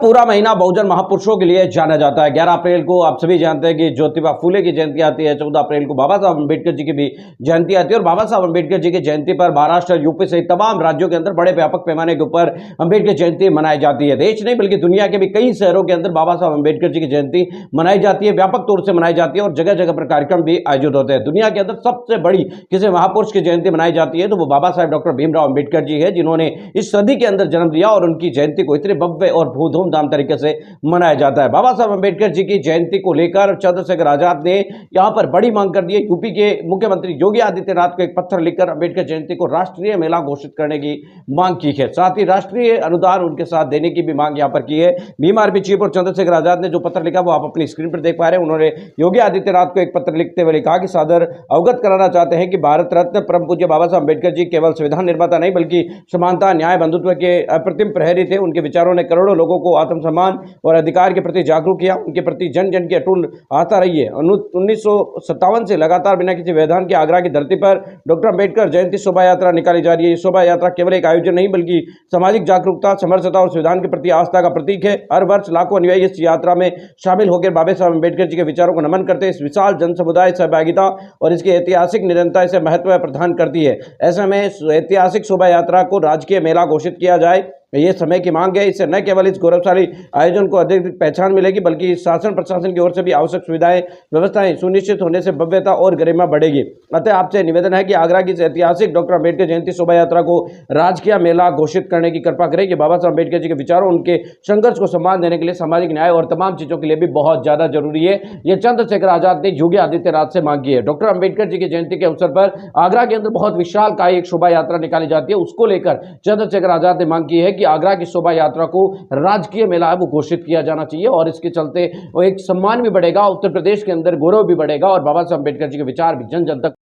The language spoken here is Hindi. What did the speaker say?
पूरा महीना बहुजन महापुरुषों के लिए जाना जाता है। 11 अप्रैल को आप सभी जानते हैं कि ज्योतिबा फूले की जयंती आती है। 14 अप्रैल को बाबा साहब अम्बेडकर जी की भी जयंती आती है। और बाबा साहब अम्बेडकर जी की जयंती पर महाराष्ट्र, यूपी सहित तमाम राज्यों के अंदर बड़े व्यापक पैमाने के ऊपर अम्बेडकर जयंती मनाई जाती है। देश नहीं बल्कि दुनिया के भी कई शहरों के अंदर बाबा साहब अम्बेडकर जी की जयंती मनाई जाती है, व्यापक तौर से मनाई जाती है और जगह जगह पर कार्यक्रम भी आयोजित होते हैं। दुनिया के अंदर सबसे बड़ी किसी महापुरुष की जयंती मनाई जाती है तो वो बाबा साहब डॉक्टर भीमराव अम्बेडकर जी है, जिन्होंने इस सदी के अंदर जन्म लिया और उनकी जयंती को इतने भव्य और धूमधाम तरीके से मनाया जाता है। बाबा साहब अम्बेडकर जी की जयंती को लेकर चंद्रशेखर आजाद ने यहां पर बड़ी मांग कर दी है। यूपी के मुख्यमंत्री योगी आदित्यनाथ को एक पत्र लिखकर अम्बेडकर जयंती को राष्ट्रीय मेला घोषित करने की मांग की है। साथ ही राष्ट्रीय अनुदान उनके साथ देने की भी मांग यहां पर की है। भीम आर्मी चीफ और चंद्रशेखर आजाद ने जो पत्र लिखा वो आप अपनी स्क्रीन पर देख पा रहे हैं। उन्होंने योगी आदित्यनाथ को एक पत्र लिखते हुए लिखा कि सादर अवगत कराना चाहते हैं कि भारत रत्न परम पूज्य बाबा साहब अम्बेडकर जी केवल संविधान निर्माता नहीं बल्कि समानता, न्याय, बंधुत्व के अप्रतिम प्रहरी थे। उनके विचारों ने करोड़ों लोगों को आत्मसम्मान और अधिकार के प्रति जागरूक किया। उनके प्रति जन जन की अटूट आस्था रही है। 1957 से लगातार बिना किसी व्यवधान के आगरा की धरती पर डॉक्टर अम्बेडकर जयंती शोभा यात्रा निकाली जा रही है। ये शोभा यात्रा केवल एक आयोजन नहीं बल्कि सामाजिक जागरूकता, समरसता और संविधान के प्रति आस्था का प्रतीक है। हर वर्ष लाखों अनुयायी इस यात्रा में शामिल होकर बाबा साहब अम्बेडकर जी के विचारों को नमन करते हैं। इस विशाल जन समुदाय सहभागिता और इसकी ऐतिहासिक निरंतरता इसे महत्व प्रदान करती है। ऐसे में ऐतिहासिक शोभा यात्रा को राजकीय मेला घोषित किया जाए, ये समय की मांग है। इससे न केवल इस गौरवशाली आयोजन को अधिक पहचान मिलेगी बल्कि शासन प्रशासन की ओर से भी आवश्यक सुविधाएं व्यवस्थाएं सुनिश्चित होने से भव्यता और गरिमा बढ़ेगी। अतः आपसे निवेदन है कि आगरा की ऐतिहासिक डॉक्टर अम्बेडकर जयंती शोभा यात्रा को राजकीय मेला घोषित करने की कृपा करें कि बाबा साहब अम्बेडकर जी के विचारों, उनके संघर्ष को सम्मान देने के लिए सामाजिक न्याय और तमाम चीजों के लिए भी बहुत ज्यादा जरूरी है। यह चंद्रशेखर आजाद ने योगी आदित्यनाथ से मांग की है। डॉक्टर अम्बेडकर जी की जयंती के अवसर पर आगरा के अंदर बहुत विशाल का एक शोभा यात्रा निकाली जाती है। उसको लेकर चंद्रशेखर आजाद ने मांग की है कि आगरा की शोभा यात्रा को राजकीय मेला है वो घोषित किया जाना चाहिए और इसके चलते वो एक सम्मान भी बढ़ेगा, उत्तर प्रदेश के अंदर गौरव भी बढ़ेगा और बाबा साहब अम्बेडकर जी के विचार भी जन जन तक